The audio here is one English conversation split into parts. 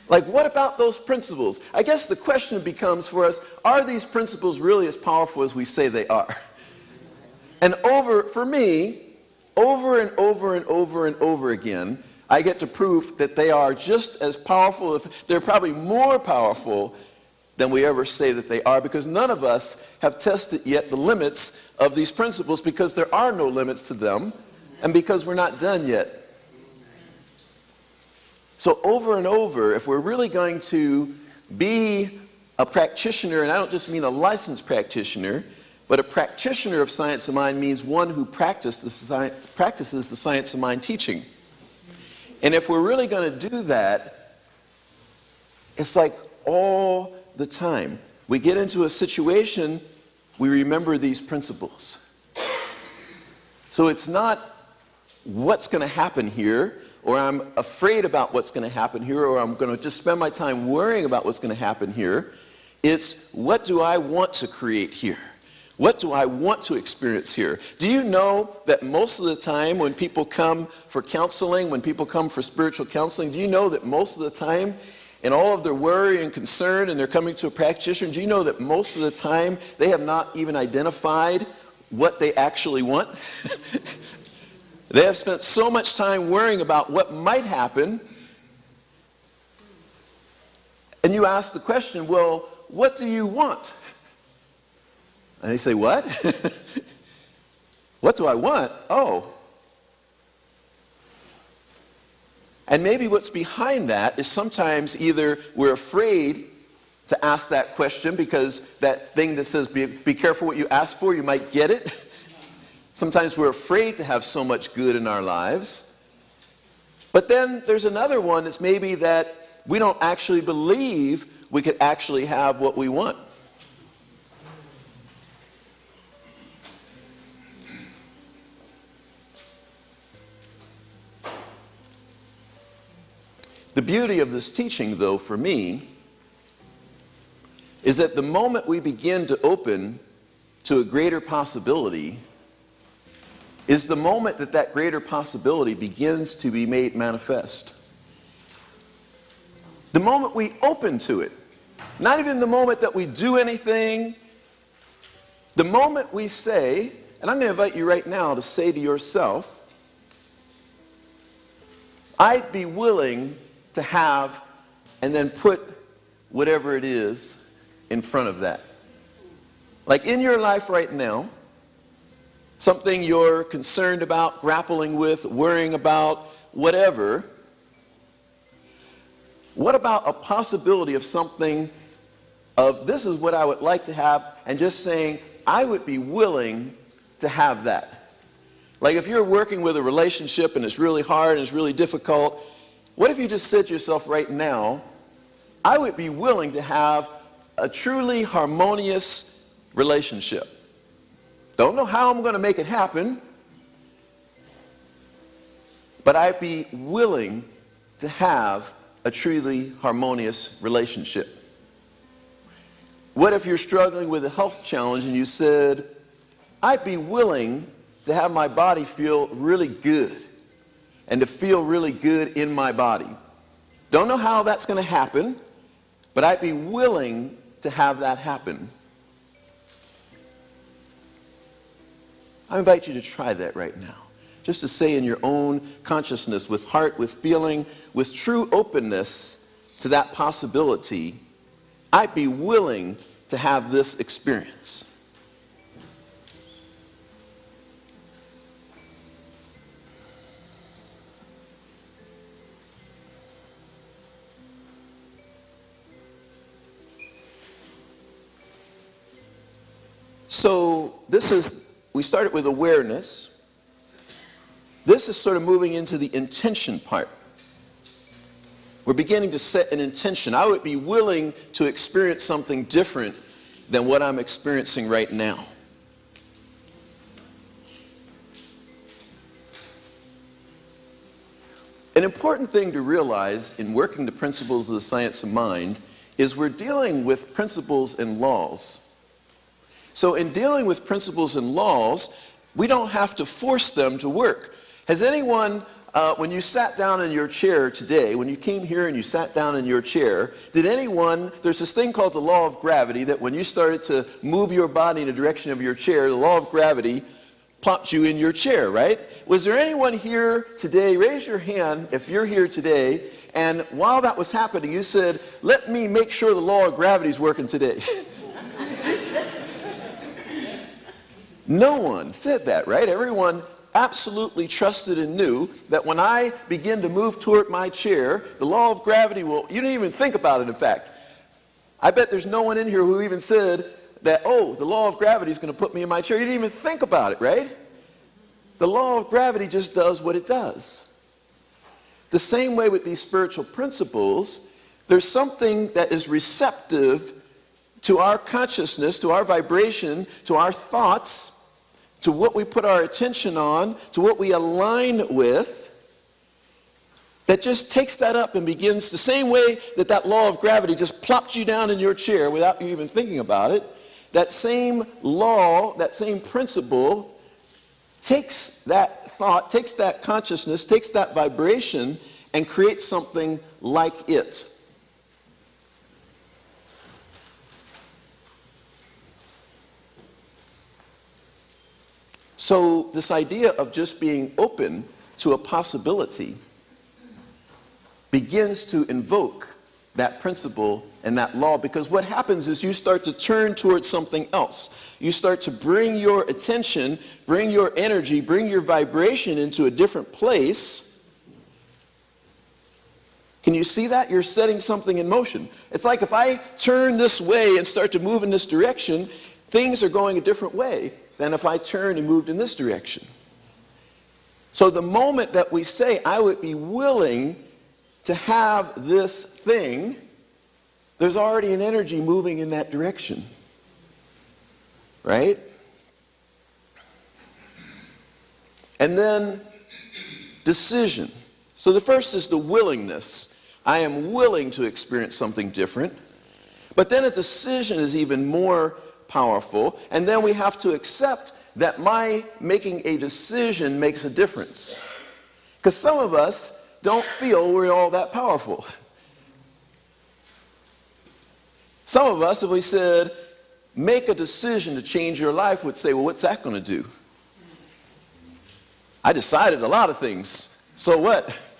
Like, what about those principles? I guess the question becomes for us, are these principles really as powerful as we say they are? And for me, over and over and over and over again, I get to prove that they are just as powerful, if they're probably more powerful than we ever say that they are, because none of us have tested yet the limits of these principles, because there are no limits to them, and because we're not done yet. So over and over, if we're really going to be a practitioner, and I don't just mean a licensed practitioner, but a practitioner of science of mind means one who practices the science of mind teaching. And if we're really going to do that, it's like all the time. We get into a situation, we remember these principles. So it's not what's going to happen here, or I'm afraid about what's going to happen here, or I'm going to just spend my time worrying about what's going to happen here. It's, what do I want to create here? What do I want to experience here? Do you know that most of the time when people come for counseling, when people come for spiritual counseling, do you know that most of the time, in all of their worry and concern, and they're coming to a practitioner, do you know that most of the time they have not even identified what they actually want? They have spent so much time worrying about what might happen. And you ask the question, well, what do you want? And they say, what? What do I want? Oh. And maybe what's behind that is sometimes either we're afraid to ask that question because that thing that says, be careful what you ask for, you might get it. Sometimes we're afraid to have so much good in our lives. But then there's another one that's maybe that we don't actually believe we could actually have what we want. The beauty of this teaching, though, for me, is that the moment we begin to open to a greater possibility is the moment that that greater possibility begins to be made manifest. The moment we open to it, not even the moment that we do anything, the moment we say, and I'm going to invite you right now to say to yourself, I'd be willing to have, and then put whatever it is in front of that. Like in your life right now, something you're concerned about, grappling with, worrying about, whatever. What about a possibility of something of this is what I would like to have, and just saying, I would be willing to have that. Like if you're working with a relationship and it's really hard and it's really difficult, what if you just said to yourself right now, I would be willing to have a truly harmonious relationship. Don't know how I'm going to make it happen, but I'd be willing to have a truly harmonious relationship. What if you're struggling with a health challenge and you said, I'd be willing to have my body feel really good and to feel really good in my body. Don't know how that's going to happen, but I'd be willing to have that happen. I invite you to try that right now. Just to say in your own consciousness, with heart, with feeling, with true openness to that possibility, I'd be willing to have this experience. So we started with awareness. This is sort of moving into the intention part. We're beginning to set an intention. I would be willing to experience something different than what I'm experiencing right now. An important thing to realize in working the principles of the science of mind is we're dealing with principles and laws. So in dealing with principles and laws, we don't have to force them to work. Has anyone when you sat down in your chair today, when you came here and you sat down in your chair, there's this thing called the law of gravity that when you started to move your body in the direction of your chair, the law of gravity plopped you in your chair, right? Was there anyone here today, raise your hand if you're here today, and while that was happening, you said, let me make sure the law of gravity is working today? No one said that, right? Everyone absolutely trusted and knew that when I begin to move toward my chair, the law of gravity will, you didn't even think about it, in fact. I bet there's no one in here who even said that, oh, the law of gravity is going to put me in my chair. You didn't even think about it, right? The law of gravity just does what it does. The same way with these spiritual principles, there's something that is receptive to our consciousness, to our vibration, to our thoughts, to what we put our attention on, to what we align with, that just takes that up and begins the same way that that law of gravity just plops you down in your chair without you even thinking about it. That same law, that same principle takes that thought, takes that consciousness, takes that vibration and creates something like it. So this idea of just being open to a possibility begins to invoke that principle and that law, because what happens is you start to turn towards something else. You start to bring your attention, bring your energy, bring your vibration into a different place. Can you see that? You're setting something in motion. It's like if I turn this way and start to move in this direction, things are going a different way than if I turned and moved in this direction. So the moment that we say, I would be willing to have this thing, there's already an energy moving in that direction. Right? And then decision. So the first is the willingness. I am willing to experience something different. But then a decision is even more powerful. And then we have to accept that my making a decision makes a difference. Because some of us don't feel we're all that powerful. Some of us, if we said, make a decision to change your life, would say, well, what's that going to do? I decided a lot of things. So what?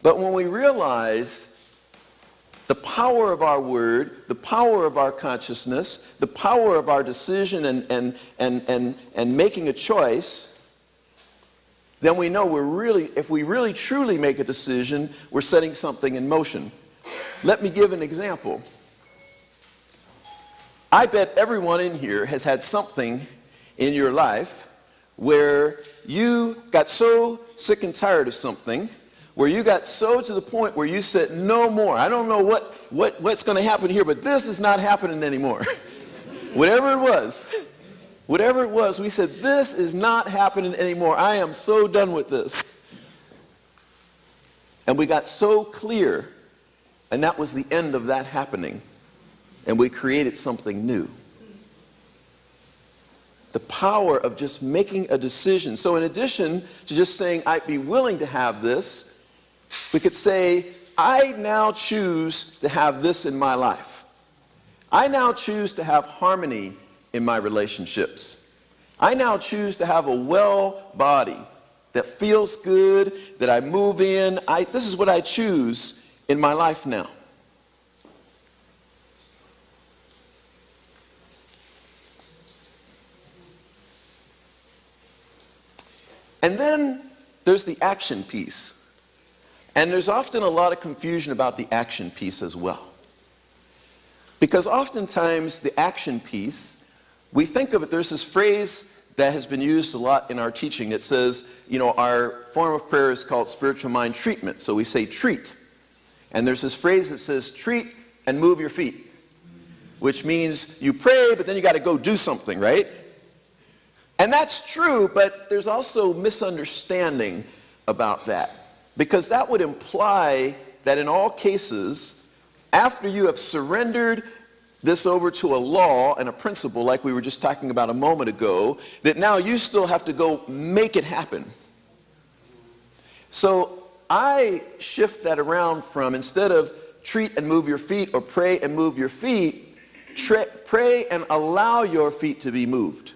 But when we realize the power of our word, the power of our consciousness, the power of our decision and making a choice, then we know if we really truly make a decision, we're setting something in motion. Let me give an example. I bet everyone in here has had something in your life where you got so sick and tired of something, where you got so to the point where you said, no more. I don't know what's going to happen here, but this is not happening anymore. Whatever it was, we said, this is not happening anymore. I am so done with this. And we got so clear, and that was the end of that happening. And we created something new. The power of just making a decision. So in addition to just saying, I'd be willing to have this, we could say, I now choose to have this in my life. I now choose to have harmony in my relationships. I now choose to have a well body that feels good, that I move in. This is what I choose in my life now. And then there's the action piece. And there's often a lot of confusion about the action piece as well. Because oftentimes the action piece, we think of it, there's this phrase that has been used a lot in our teaching that says, our form of prayer is called spiritual mind treatment. So we say treat. And there's this phrase that says treat and move your feet. Which means you pray, but then you got to go do something, right? And that's true, but there's also misunderstanding about that. Because that would imply that in all cases, after you have surrendered this over to a law and a principle like we were just talking about a moment ago, that now you still have to go make it happen. So I shift that around from, instead of treat and move your feet or pray and move your feet, pray and allow your feet to be moved.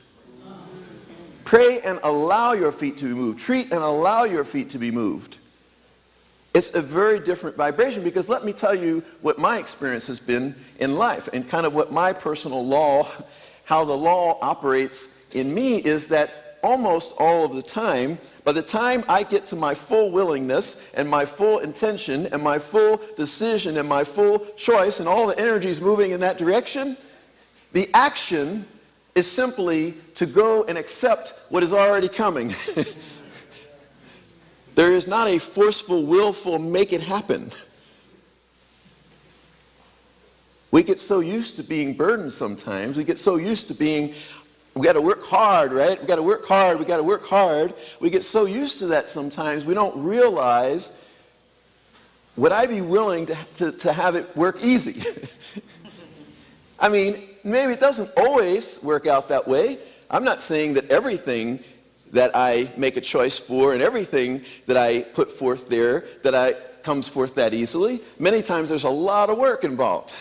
Pray and allow your feet to be moved. Treat and allow your feet to be moved. It's a very different vibration, because let me tell you what my experience has been in life, and kind of what my personal law, how the law operates in me, is that almost all of the time, by the time I get to my full willingness and my full intention and my full decision and my full choice and all the energies moving in that direction, the action is simply to go and accept what is already coming. There is not a forceful, willful, make it happen. We get so used to being burdened sometimes. We get so used to being, we got to work hard, right? We got to work hard, we got to work hard. We get so used to that sometimes we don't realize, would I be willing to have it work easy? I mean, maybe it doesn't always work out that way. I'm not saying that everything that I make a choice for and everything that I put forth there, comes forth that easily. Many times there's a lot of work involved.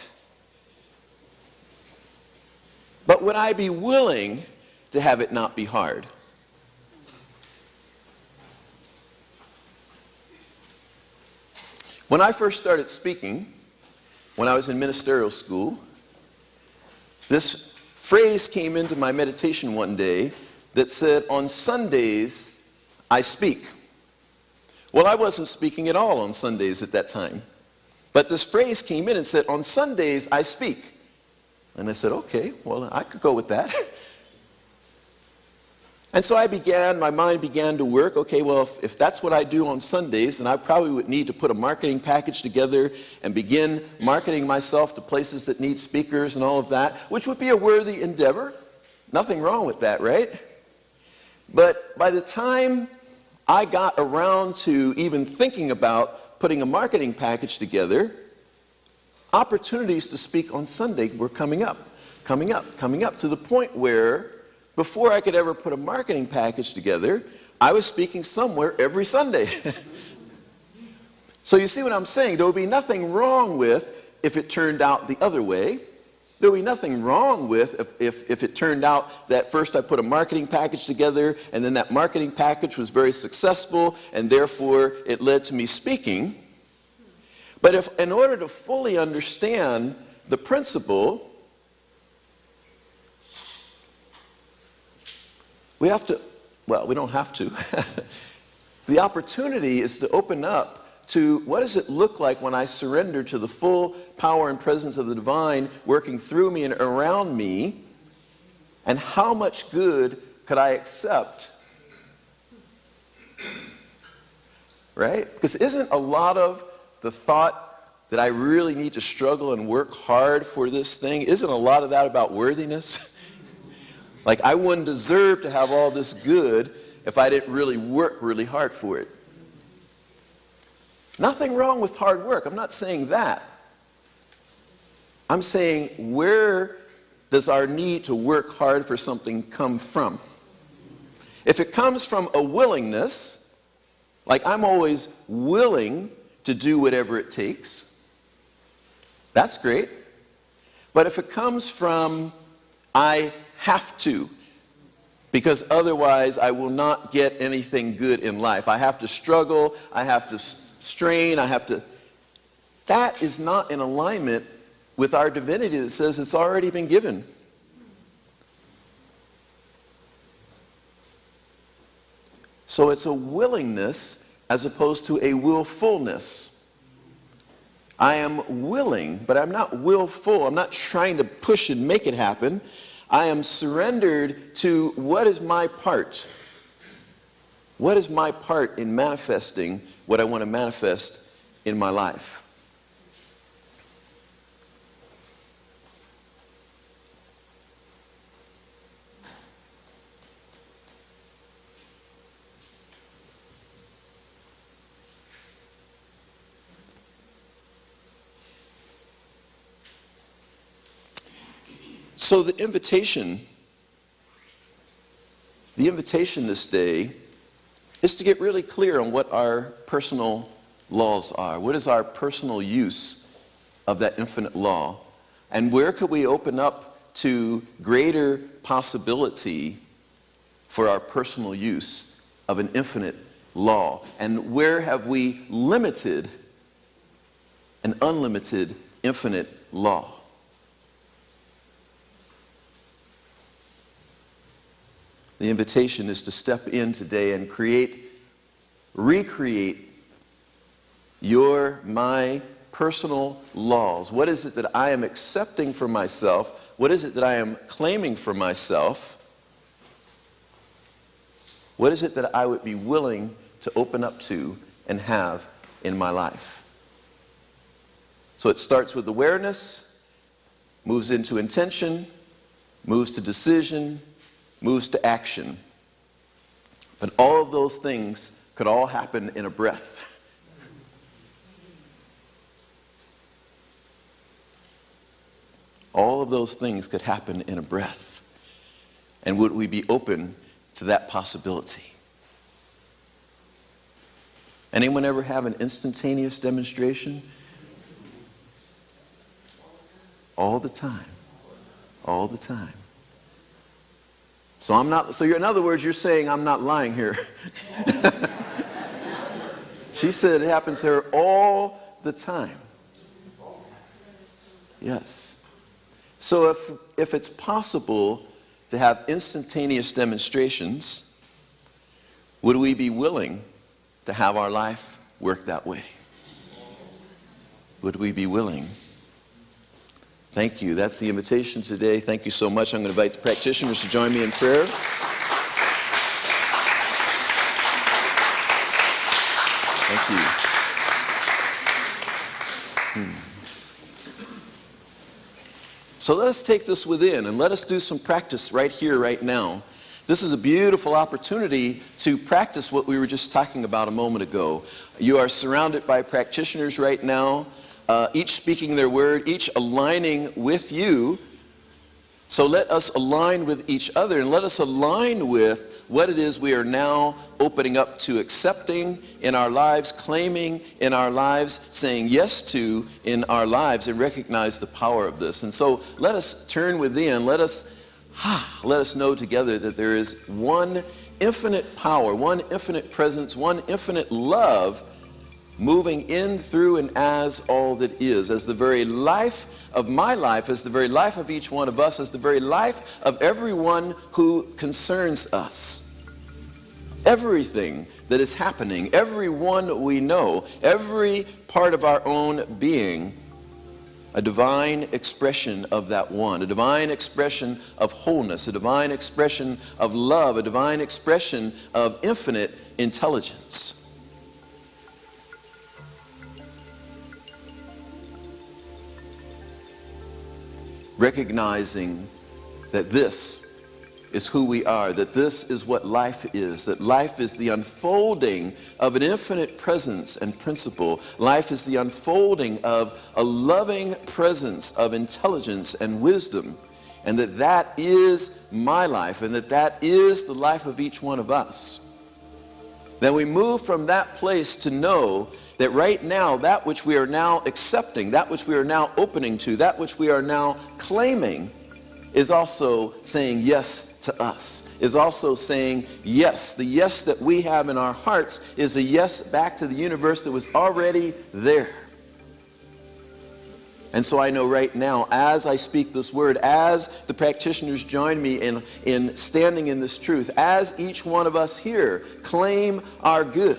But would I be willing to have it not be hard? When I first started speaking, when I was in ministerial school, this phrase came into my meditation one day that said, on Sundays, I speak. Well, I wasn't speaking at all on Sundays at that time. But this phrase came in and said, on Sundays, I speak. And I said, okay, well, I could go with that. And so my mind began to work. Okay, well, if that's what I do on Sundays, then I probably would need to put a marketing package together and begin marketing myself to places that need speakers and all of that, which would be a worthy endeavor. Nothing wrong with that, right? But by the time I got around to even thinking about putting a marketing package together, opportunities to speak on Sunday were coming up, to the point where before I could ever put a marketing package together, I was speaking somewhere every Sunday. So you see what I'm saying? There would be nothing wrong with if it turned out the other way. There would be nothing wrong with if it turned out that first I put a marketing package together and then that marketing package was very successful and therefore it led to me speaking. But in order to fully understand the principle, we don't have to. The opportunity is to open up to what does it look like when I surrender to the full power and presence of the divine working through me and around me, and how much good could I accept? Right? Because isn't a lot of the thought that I really need to struggle and work hard for this thing, isn't a lot of that about worthiness? Like I wouldn't deserve to have all this good if I didn't really work really hard for it. Nothing wrong with hard work. I'm not saying that. I'm saying, where does our need to work hard for something come from? If it comes from a willingness, like I'm always willing to do whatever it takes, that's great. But if it comes from, I have to, because otherwise I will not get anything good in life. I have to struggle, I have to strain, that is not in alignment with our divinity that says it's already been given. So it's a willingness as opposed to a willfulness. I am willing, but I'm not willful. I'm not trying to push and make it happen. I am surrendered to what is my part. What is my part in manifesting what I want to manifest in my life? So the invitation this day is to get really clear on what our personal laws are. What is our personal use of that infinite law? And where could we open up to greater possibility for our personal use of an infinite law? And where have we limited an unlimited infinite law? The invitation is to step in today and recreate my personal laws. What is it that I am accepting for myself? What is it that I am claiming for myself? What is it that I would be willing to open up to and have in my life? So it starts with awareness, moves into intention, moves to decision, moves to action. But all of those things could all happen in a breath. All of those things could happen in a breath. And would we be open to that possibility? Anyone ever have an instantaneous demonstration? All the time. All the time. So in other words, you're saying I'm not lying here. She said it happens to her all the time. Yes. So if it's possible to have instantaneous demonstrations, would we be willing to have our life work that way? Would we be willing? Thank you. That's the invitation today. Thank you so much. I'm going to invite the practitioners to join me in prayer. Thank you. So let us take this within and let us do some practice right here, right now. This is a beautiful opportunity to practice what we were just talking about a moment ago. You are surrounded by practitioners right now, each speaking their word, each aligning with you. So let us align with each other and let us align with what it is we are now opening up to, accepting in our lives, claiming in our lives, saying yes to in our lives, and recognize the power of this. And so let us turn within, let us know together that there is one infinite power, one infinite presence, one infinite love moving in, through, and as all that is, as the very life of my life, as the very life of each one of us, as the very life of everyone who concerns us. Everything that is happening, everyone we know, every part of our own being, a divine expression of that one, a divine expression of wholeness, a divine expression of love, a divine expression of infinite intelligence. Recognizing that this is who we are, that this is what life is, that life is the unfolding of an infinite presence and principle. Life is the unfolding of a loving presence of intelligence and wisdom, and that is my life, and that is the life of each one of us. Then we move from that place to know that right now, that which we are now accepting, that which we are now opening to, that which we are now claiming, is also saying yes to us, is also saying yes. The yes that we have in our hearts is a yes back to the universe that was already there. And so I know right now, as I speak this word, as the practitioners join me in standing in this truth, as each one of us here claim our good,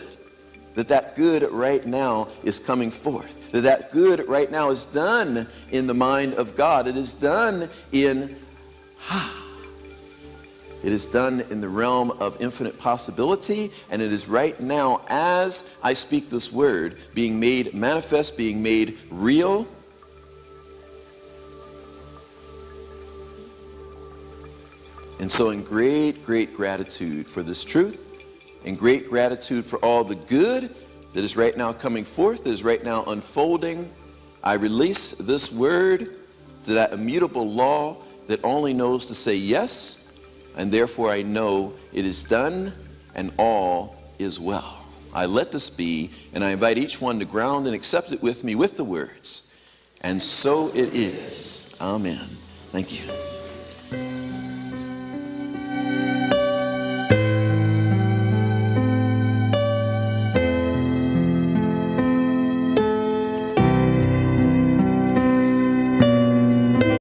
that good right now is coming forth, that good right now is done in the mind of God. It is done in the realm of infinite possibility, and it is right now, as I speak this word, being made manifest, being made real. And so in great, great gratitude for this truth, in great gratitude for all the good that is right now coming forth, that is right now unfolding, I release this word to that immutable law that only knows to say yes, and therefore I know it is done and all is well. I let this be, and I invite each one to ground and accept it with me with the words, and so it is. Amen. Thank you.